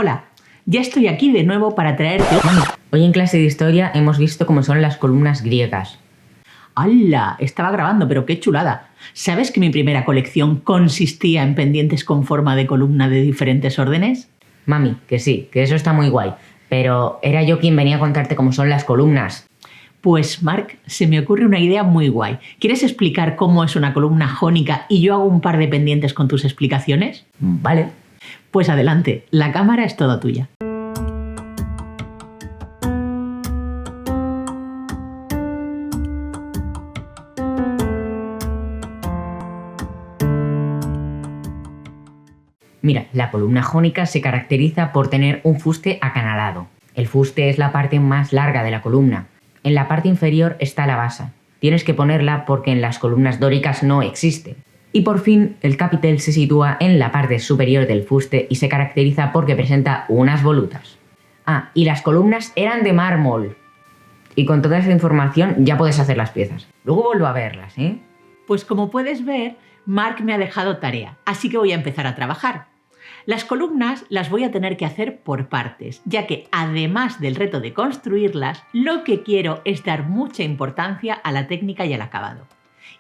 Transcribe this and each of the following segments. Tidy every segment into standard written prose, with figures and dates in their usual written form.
Hola, ya estoy aquí de nuevo para traerte... Mami, hoy en clase de historia hemos visto cómo son las columnas griegas. ¡Hala! Estaba grabando, pero qué chulada. ¿Sabes que mi primera colección consistía en pendientes con forma de columna de diferentes órdenes? Mami, que sí, que eso está muy guay, pero era yo quien venía a contarte cómo son las columnas. Pues, Marc, se me ocurre una idea muy guay. ¿Quieres explicar cómo es una columna jónica y yo hago un par de pendientes con tus explicaciones? Vale. Pues adelante, la cámara es toda tuya. Mira, la columna jónica se caracteriza por tener un fuste acanalado. El fuste es la parte más larga de la columna. En la parte inferior está la base. Tienes que ponerla porque en las columnas dóricas no existe. Y por fin, el capitel se sitúa en la parte superior del fuste y se caracteriza porque presenta unas volutas. Ah, y las columnas eran de mármol. Y con toda esa información ya puedes hacer las piezas. Luego vuelvo a verlas, ¿eh? Pues como puedes ver, Marc me ha dejado tarea, así que voy a empezar a trabajar. Las columnas las voy a tener que hacer por partes, ya que además del reto de construirlas, lo que quiero es dar mucha importancia a la técnica y al acabado.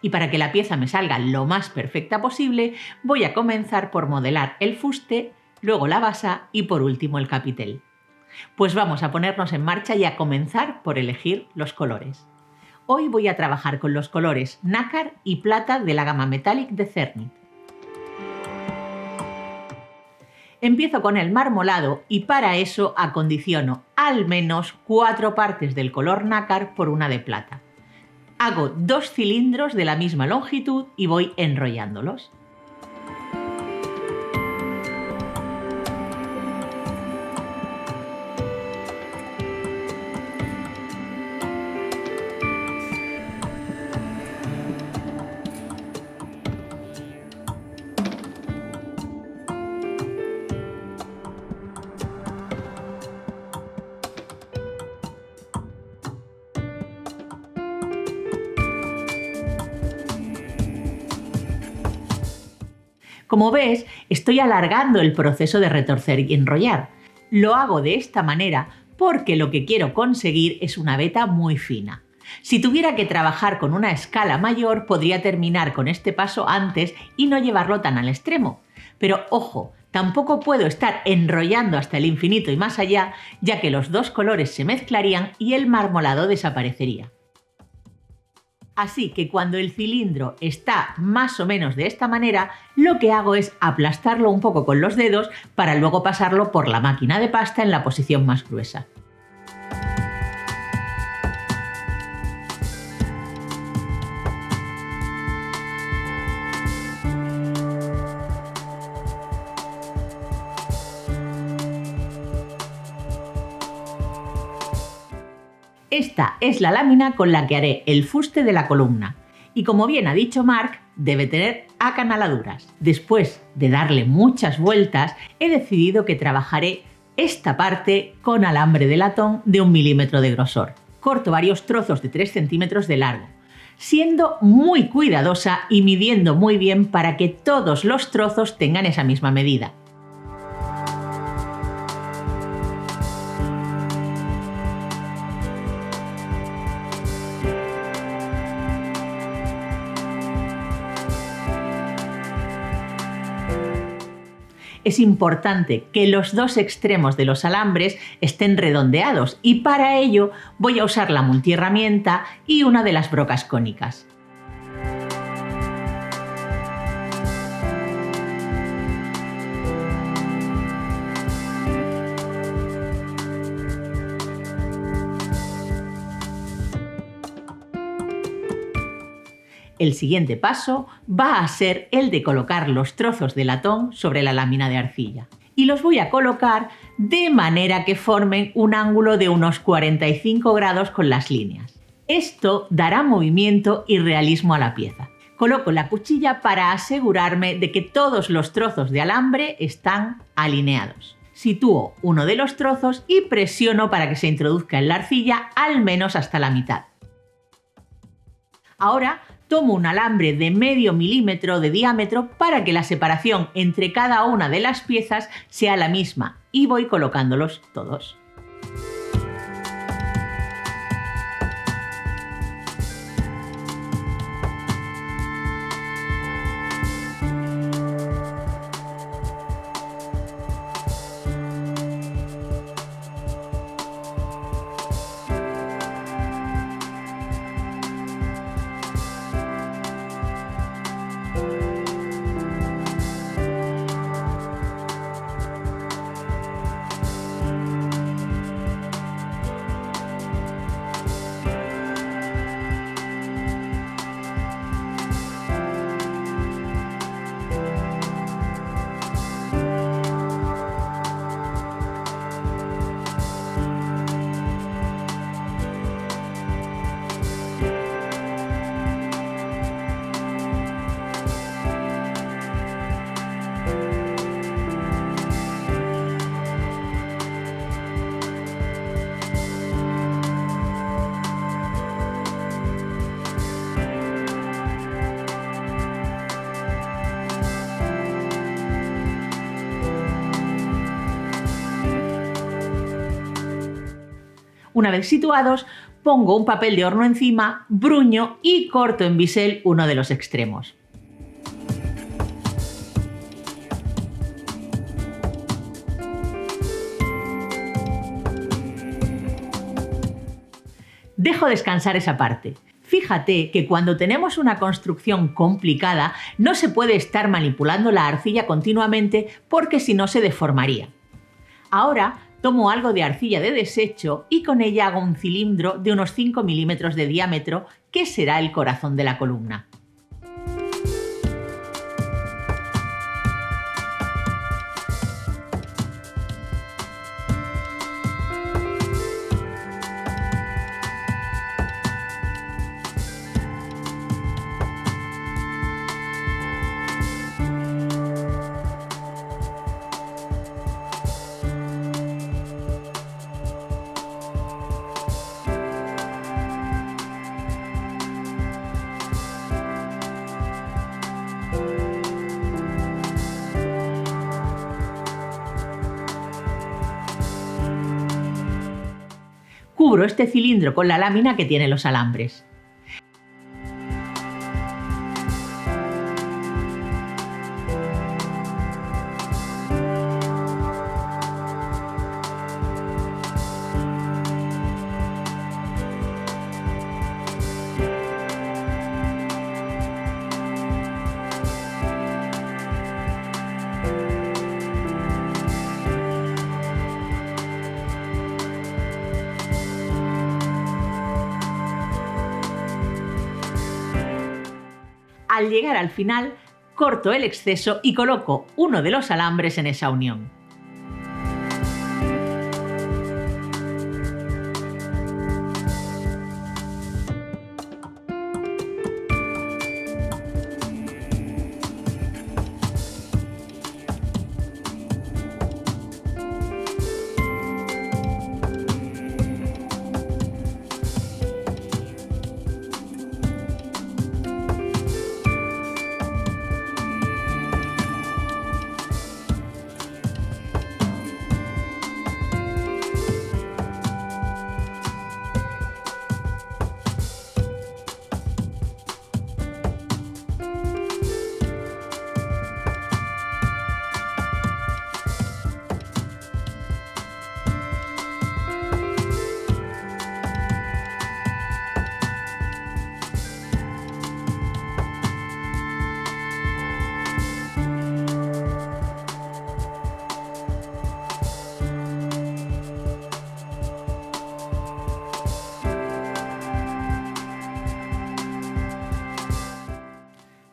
Y para que la pieza me salga lo más perfecta posible, voy a comenzar por modelar el fuste, luego la base y por último el capitel. Pues vamos a ponernos en marcha y a comenzar por elegir los colores. Hoy voy a trabajar con los colores nácar y plata de la gama Metallic de Cernit. Empiezo con el marmolado y para eso acondiciono al menos 4 partes del color nácar por una de plata. Hago 2 cilindros de la misma longitud y voy enrollándolos. Como ves, estoy alargando el proceso de retorcer y enrollar. Lo hago de esta manera porque lo que quiero conseguir es una veta muy fina. Si tuviera que trabajar con una escala mayor, podría terminar con este paso antes y no llevarlo tan al extremo. Pero ojo, tampoco puedo estar enrollando hasta el infinito y más allá, ya que los dos colores se mezclarían y el marmolado desaparecería. Así que cuando el cilindro está más o menos de esta manera, lo que hago es aplastarlo un poco con los dedos para luego pasarlo por la máquina de pasta en la posición más gruesa. Esta es la lámina con la que haré el fuste de la columna y como bien ha dicho Marc, debe tener acanaladuras. Después de darle muchas vueltas, he decidido que trabajaré esta parte con alambre de latón de 1 milímetro de grosor. Corto varios trozos de 3 centímetros de largo, siendo muy cuidadosa y midiendo muy bien para que todos los trozos tengan esa misma medida. Es importante que los dos extremos de los alambres estén redondeados y para ello voy a usar la multiherramienta y una de las brocas cónicas. El siguiente paso va a ser el de colocar los trozos de latón sobre la lámina de arcilla. Y los voy a colocar de manera que formen un ángulo de unos 45 grados con las líneas. Esto dará movimiento y realismo a la pieza. Coloco la cuchilla para asegurarme de que todos los trozos de alambre están alineados. Sitúo uno de los trozos y presiono para que se introduzca en la arcilla al menos hasta la mitad. Ahora tomo un alambre de medio milímetro de diámetro para que la separación entre cada una de las piezas sea la misma y voy colocándolos todos. Una vez situados, pongo un papel de horno encima, bruño y corto en bisel uno de los extremos. Dejo descansar esa parte. Fíjate que cuando tenemos una construcción complicada no se puede estar manipulando la arcilla continuamente porque si no se deformaría. Ahora tomo algo de arcilla de desecho y con ella hago un cilindro de unos 5 milímetros de diámetro que será el corazón de la columna. Cubro este cilindro con la lámina que tiene los alambres. Al llegar al final, corto el exceso y coloco uno de los alambres en esa unión.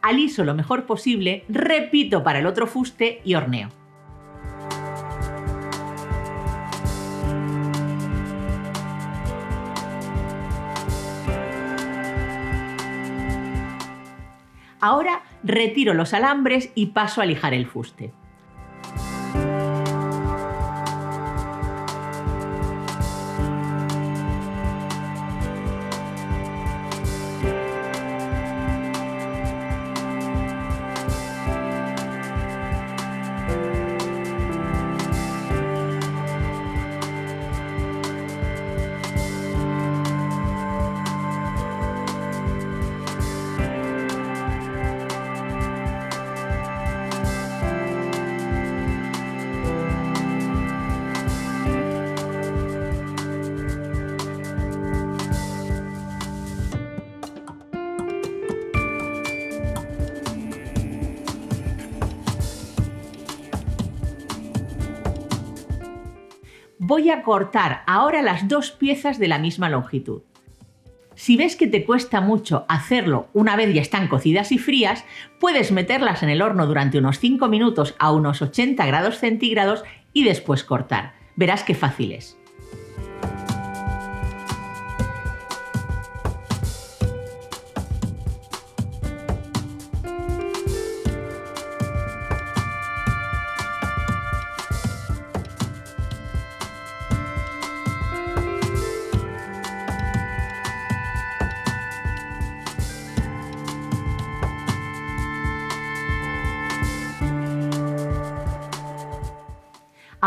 Aliso lo mejor posible, repito para el otro fuste y horneo. Ahora retiro los alambres y paso a lijar el fuste. Voy a cortar ahora las dos piezas de la misma longitud. Si ves que te cuesta mucho hacerlo una vez ya están cocidas y frías, puedes meterlas en el horno durante unos 5 minutos a unos 80 grados centígrados y después cortar. Verás qué fácil es.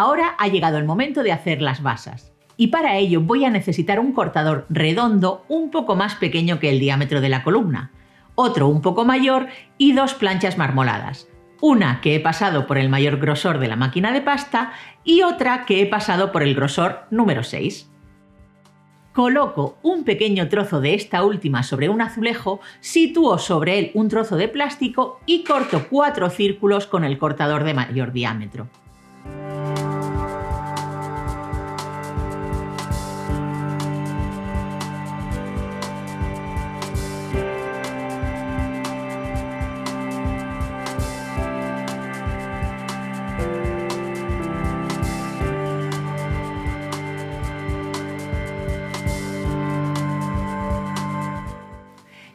Ahora ha llegado el momento de hacer las basas. Y para ello voy a necesitar un cortador redondo un poco más pequeño que el diámetro de la columna, otro un poco mayor y dos planchas marmoladas. Una que he pasado por el mayor grosor de la máquina de pasta y otra que he pasado por el grosor número 6. Coloco un pequeño trozo de esta última sobre un azulejo, sitúo sobre él un trozo de plástico y corto 4 círculos con el cortador de mayor diámetro.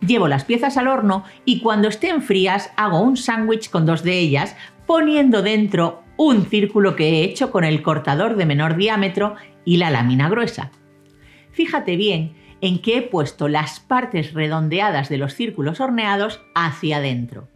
Llevo las piezas al horno y cuando estén frías hago un sándwich con dos de ellas, poniendo dentro un círculo que he hecho con el cortador de menor diámetro y la lámina gruesa. Fíjate bien en que he puesto las partes redondeadas de los círculos horneados hacia adentro.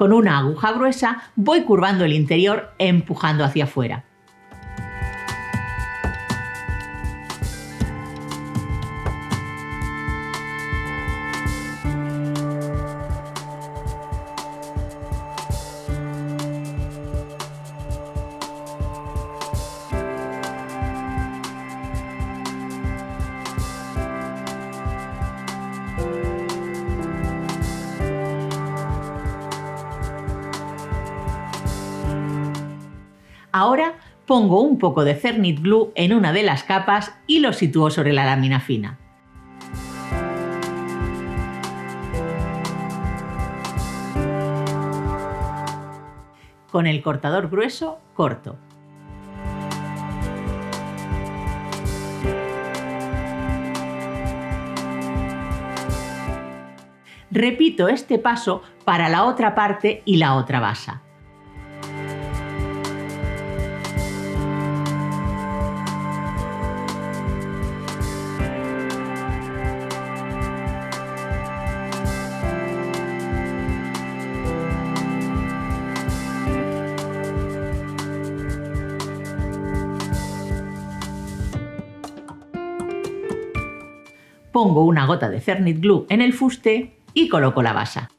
Con una aguja gruesa voy curvando el interior empujando hacia afuera. Ahora pongo un poco de Cernit Glue en una de las capas y lo sitúo sobre la lámina fina. Con el cortador grueso corto. Repito este paso para la otra parte y la otra basa. Pongo una gota de Cernit Glue en el fuste y coloco la basa.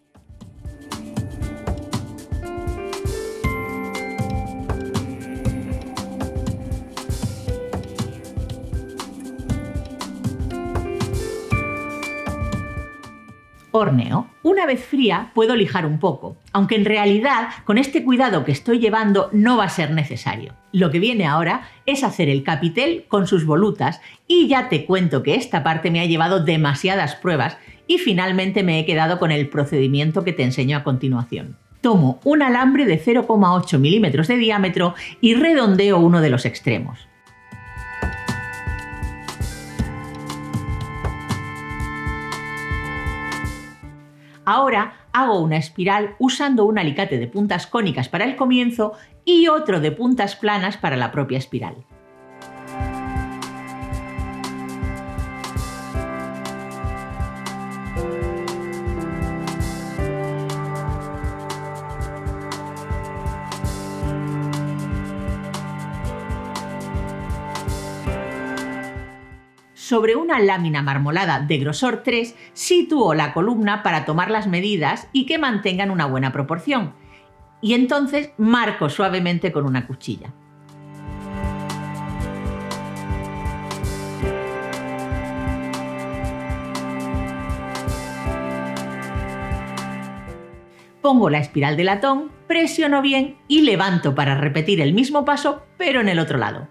Horneo. Una vez fría puedo lijar un poco, aunque en realidad con este cuidado que estoy llevando no va a ser necesario. Lo que viene ahora es hacer el capitel con sus volutas y ya te cuento que esta parte me ha llevado demasiadas pruebas y finalmente me he quedado con el procedimiento que te enseño a continuación. Tomo un alambre de 0,8 milímetros de diámetro y redondeo uno de los extremos. Ahora hago una espiral usando un alicate de puntas cónicas para el comienzo y otro de puntas planas para la propia espiral. Sobre una lámina marmolada de grosor 3 sitúo la columna para tomar las medidas y que mantengan una buena proporción. Y entonces marco suavemente con una cuchilla. Pongo la espiral de latón, presiono bien y levanto para repetir el mismo paso, pero en el otro lado.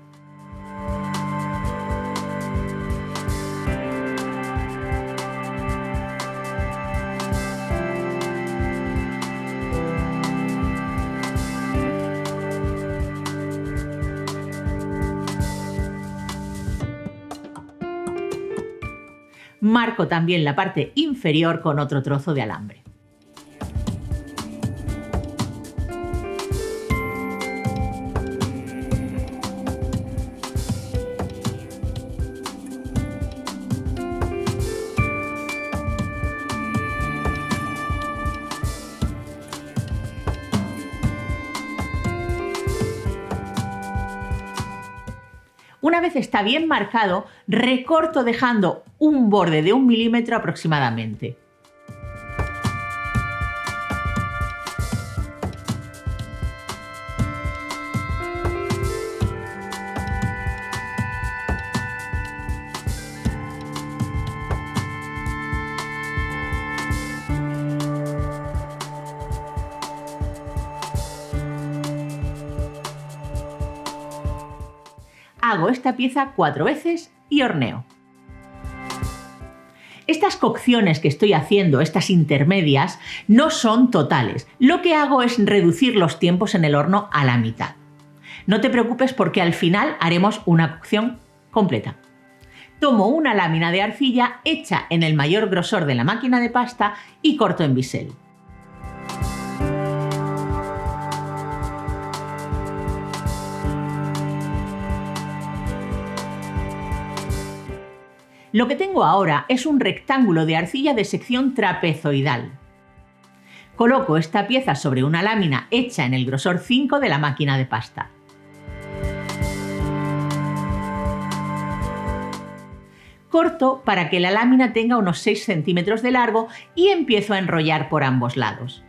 Marco también la parte inferior con otro trozo de alambre. Una vez está bien marcado, recorto dejando un borde de 1 milímetro aproximadamente. Hago esta pieza 4 veces y horneo. Estas cocciones que estoy haciendo, estas intermedias, no son totales. Lo que hago es reducir los tiempos en el horno a la mitad. No te preocupes porque al final haremos una cocción completa. Tomo una lámina de arcilla hecha en el mayor grosor de la máquina de pasta y corto en bisel. Lo que tengo ahora es un rectángulo de arcilla de sección trapezoidal. Coloco esta pieza sobre una lámina hecha en el grosor 5 de la máquina de pasta. Corto para que la lámina tenga unos 6 centímetros de largo y empiezo a enrollar por ambos lados.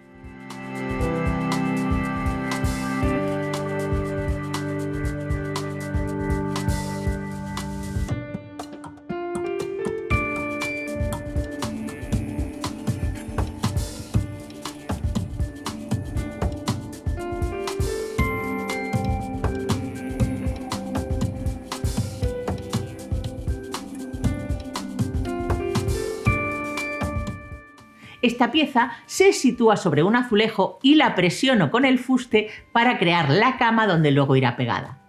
Esta pieza se sitúa sobre un azulejo y la presiono con el fuste para crear la cama donde luego irá pegada.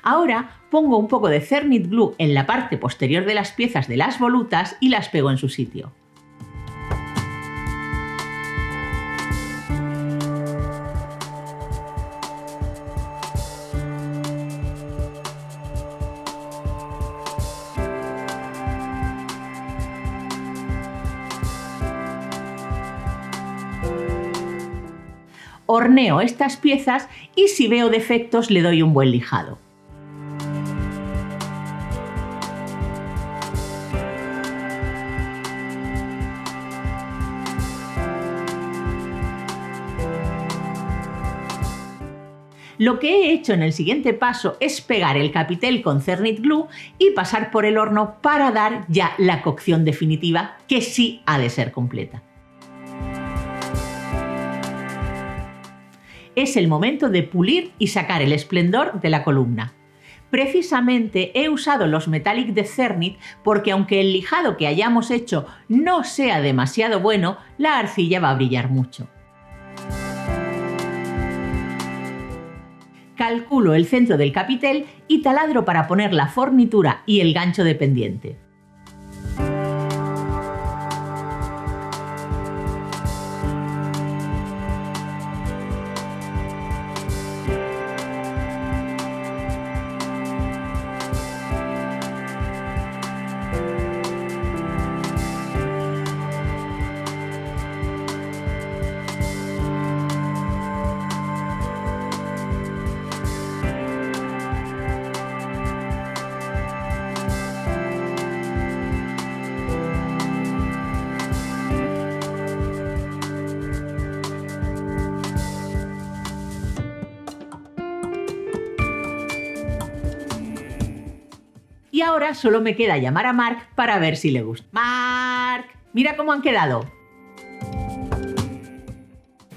Ahora pongo un poco de Cernit Glue en la parte posterior de las piezas de las volutas y las pego en su sitio. Horneo estas piezas y si veo defectos le doy un buen lijado. Lo que he hecho en el siguiente paso es pegar el capitel con Cernit Glue y pasar por el horno para dar ya la cocción definitiva, que sí ha de ser completa. Es el momento de pulir y sacar el esplendor de la columna. Precisamente he usado los Metallic de Cernit porque aunque el lijado que hayamos hecho no sea demasiado bueno, la arcilla va a brillar mucho. Calculo el centro del capitel y taladro para poner la fornitura y el gancho de pendiente. Y ahora solo me queda llamar a Marc para ver si le gusta. ¡Marc! Mira cómo han quedado.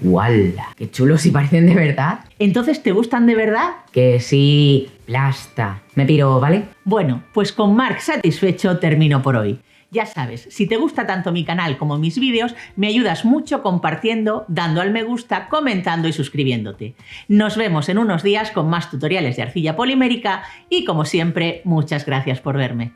¡Wala! ¡Qué chulos y parecen de verdad! ¿Entonces te gustan de verdad? Que sí, plasta. Me piro, ¿vale? Bueno, pues con Marc satisfecho termino por hoy. Ya sabes, si te gusta tanto mi canal como mis vídeos, me ayudas mucho compartiendo, dando al me gusta, comentando y suscribiéndote. Nos vemos en unos días con más tutoriales de arcilla polimérica y como siempre, muchas gracias por verme.